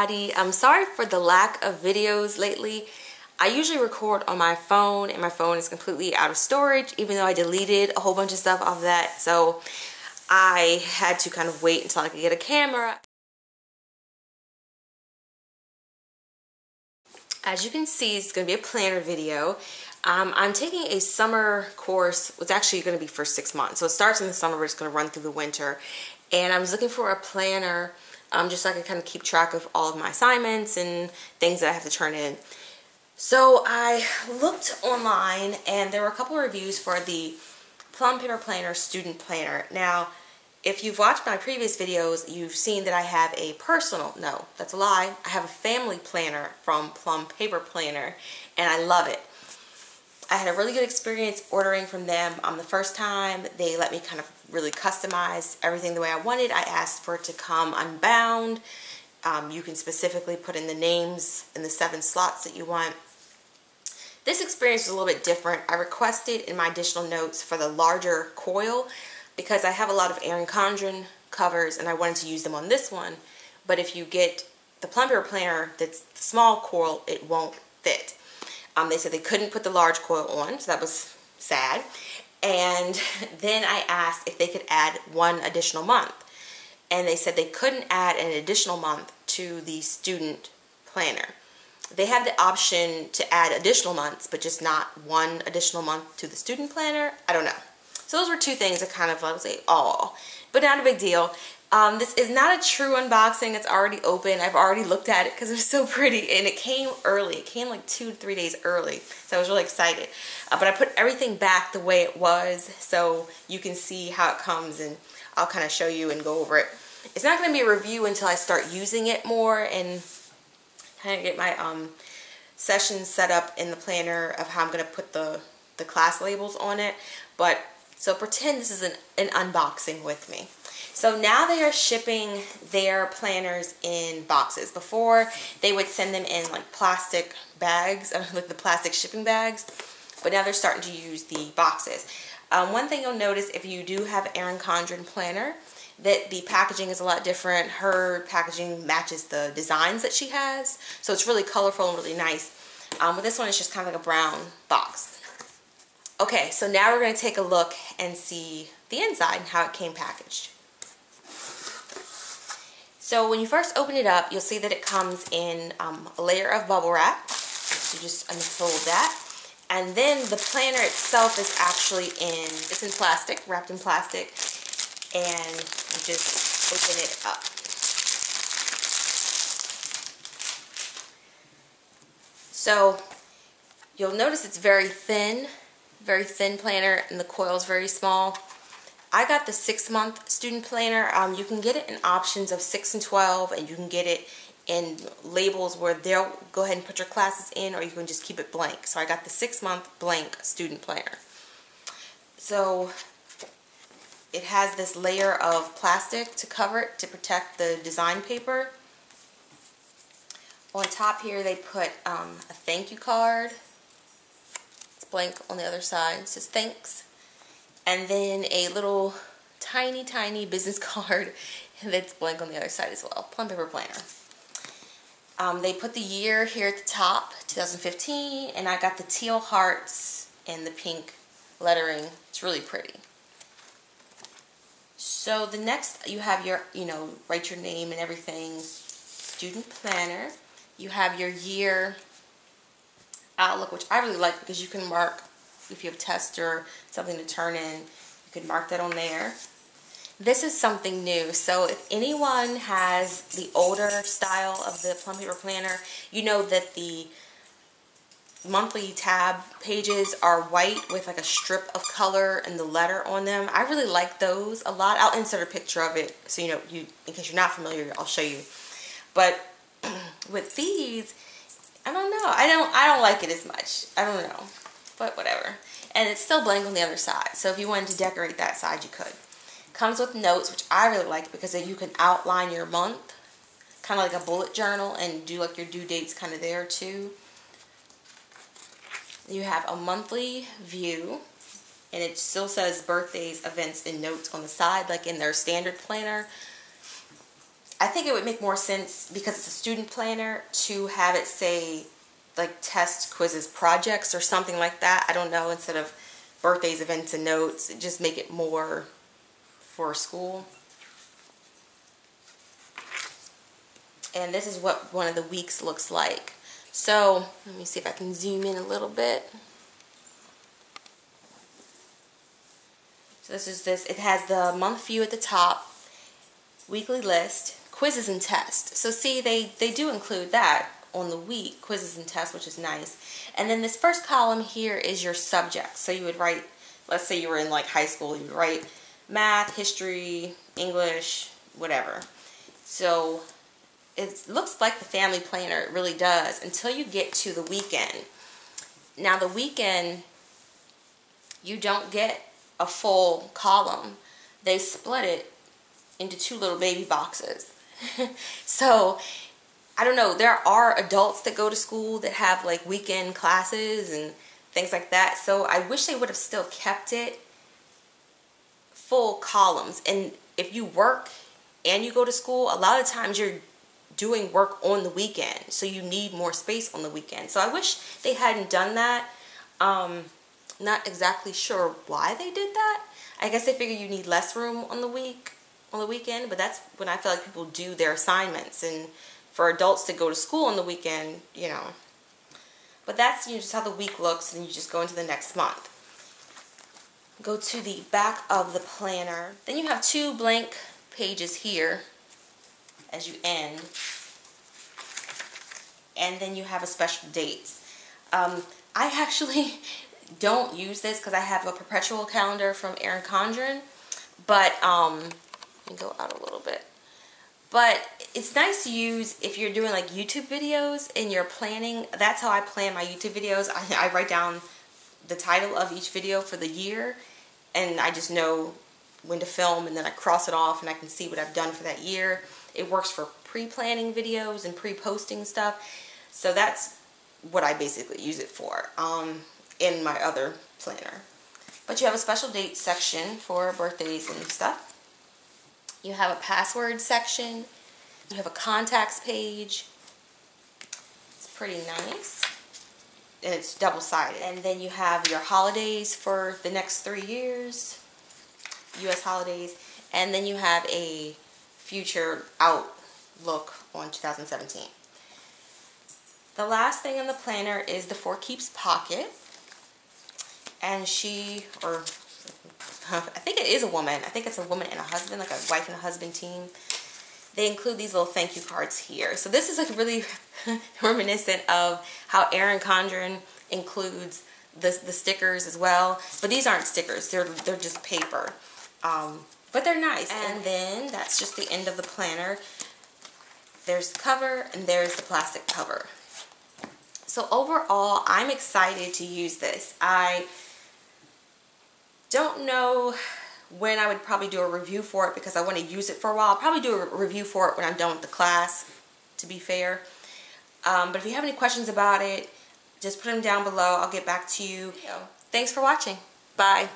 everybody. I'm sorry for the lack of videos lately. I usually record on my phone and my phone is completely out of storage, even though I deleted a whole bunch of stuff off of that. So I had to kind of wait until I could get a camera. As you can see, it's going to be a planner video. I'm taking a summer course. It's actually going to be for 6 months. So it starts in the summer, but it's going to run through the winter. And I was looking for a planner just so I could kind of keep track of all of my assignments and things that I have to turn in. So I looked online and there were a couple of reviews for the Plum Paper Planner Student Planner. Now, if you've watched my previous videos, you've seen that I have a personal, no, that's a lie, I have a family planner from Plum Paper Planner, and I love it. I had a really good experience ordering from them. The first time they let me kind of really customize everything the way I wanted. I asked for it to come unbound. You can specifically put in the names in the 7 slots that you want. This experience was a little bit different. I requested in my additional notes for the larger coil because I have a lot of Erin Condren covers and I wanted to use them on this one. But if you get the Plum Paper Planner that's the small coil, it won't fit. They said they couldn't put the large coil on, so that was sad. And then I asked if they could add 1 additional month. And they said they couldn't add an additional month to the student planner. They have the option to add additional months, but just not 1 additional month to the student planner. I don't know. So those were 2 things that kind of, I would say, oh, but not a big deal. This is not a true unboxing. It's already open. I've already looked at it because it was so pretty, and it came early. It came like 2 to 3 days early, so I was really excited. But I put everything back the way it was so you can see how it comes, and I'll kind of show you and go over it. It's not going to be a review until I start using it more and kind of get my sessions set up in the planner of how I'm going to put the class labels on it. But so pretend this is an unboxing with me. So now they are shipping their planners in boxes. Before, they would send them in like plastic bags, like the plastic shipping bags, but now they're starting to use the boxes. One thing you'll notice if you do have Erin Condren planner, that the packaging is a lot different. Her packaging matches the designs that she has, so it's really colorful and really nice. But this one is just kind of like a brown box. Okay, so now we're going to take a look and see the inside and how it came packaged. So when you first open it up, you'll see that it comes in a layer of bubble wrap. So you just unfold that. And then the planner itself is actually it's in plastic, wrapped in plastic. And you just open it up. So you'll notice it's very thin planner, and the coil is very small. I got the 6-month student planner. You can get it in options of 6 and 12, and you can get it in labels where they'll go ahead and put your classes in, or you can just keep it blank. So I got the 6-month blank student planner. So it has this layer of plastic to cover it to protect the design paper. On top here they put a thank you card. It's blank on the other side. It says thanks. And then a little tiny business card that's blank on the other side as well. Plum Paper Planner. They put the year here at the top, 2015, and I got the teal hearts and the pink lettering. It's really pretty. So the next, you have your, write your name and everything, student planner. You have your year outlook, which I really like because you can mark if you have tests or something to turn in. You can mark that on there. This is something new. So if anyone has the older style of the Plum Paper Planner, you know that the monthly tab pages are white with like a strip of color and the letter on them. I really like those a lot. I'll insert a picture of it so in case you're not familiar, I'll show you. But with these, I don't know. I don't like it as much. I don't know. But whatever. And it's still blank on the other side. So if you wanted to decorate that side, you could. Comes with notes, which I really like because you can outline your month, kind of like a bullet journal, and do like your due dates kind of there too. You have a monthly view, and it still says birthdays, events, and notes on the side, like in their standard planner. I think it would make more sense, because it's a student planner, to have it say like test, quizzes, projects, or something like that. I don't know, instead of birthdays, events, and notes. Just make it more for school. And this is what one of the weeks looks like. So let me see if I can zoom in a little bit. So this is this. It has the month view at the top, weekly list, quizzes and tests. So see, they do include that on the week, quizzes and tests, which is nice. And then this first column here is your subjects. So you would write, let's say you were in like high school, you would write math, history, English, whatever. So it looks like the family planner, it really does, until you get to the weekend. Now the weekend, you don't get a full column. They split it into two little baby boxes. So I don't know, there are adults that go to school that have like weekend classes and things like that. So I wish they would have still kept it full columns. And if you work and you go to school, a lot of times you're doing work on the weekend, so you need more space on the weekend. So I wish they hadn't done that. Not exactly sure why they did that. I guess they figure you need less room on the weekend, but that's when I feel like people do their assignments, and for adults to go to school on the weekend, you know. But that's, you know, just how the week looks, and you just go into the next month. Go to the back of the planner. Then you have two blank pages here as you end. And then you have a special dates. I actually don't use this because I have a perpetual calendar from Erin Condren. But, let me go out a little bit. But it's nice to use if you're doing like YouTube videos and you're planning. That's how I plan my YouTube videos. I write down the title of each video for the year, and I just know when to film, and then I cross it off and I can see what I've done for that year. It works for pre-planning videos and pre-posting stuff. So that's what I basically use it for in my other planner. But you have a special dates section for birthdays and stuff. You have a password section. You have a contacts page. It's pretty nice. And it's double-sided. And then you have your holidays for the next 3 years. U.S. holidays. And then you have a future outlook on 2017. The last thing in the planner is the For Keeps pocket. And she, or I think it is a woman. I think it's a woman and a husband, like a wife and a husband team. They include these little thank you cards here. So this is like really reminiscent of how Erin Condren includes the stickers as well. But these aren't stickers. They're just paper. But they're nice. And then that's just the end of the planner. There's the cover and there's the plastic cover. So overall, I'm excited to use this. I don't know when I would probably do a review for it because I want to use it for a while. I'll probably do a review for it when I'm done with the class, to be fair. But if you have any questions about it, just put them down below. I'll get back to you. Thanks for watching. Bye.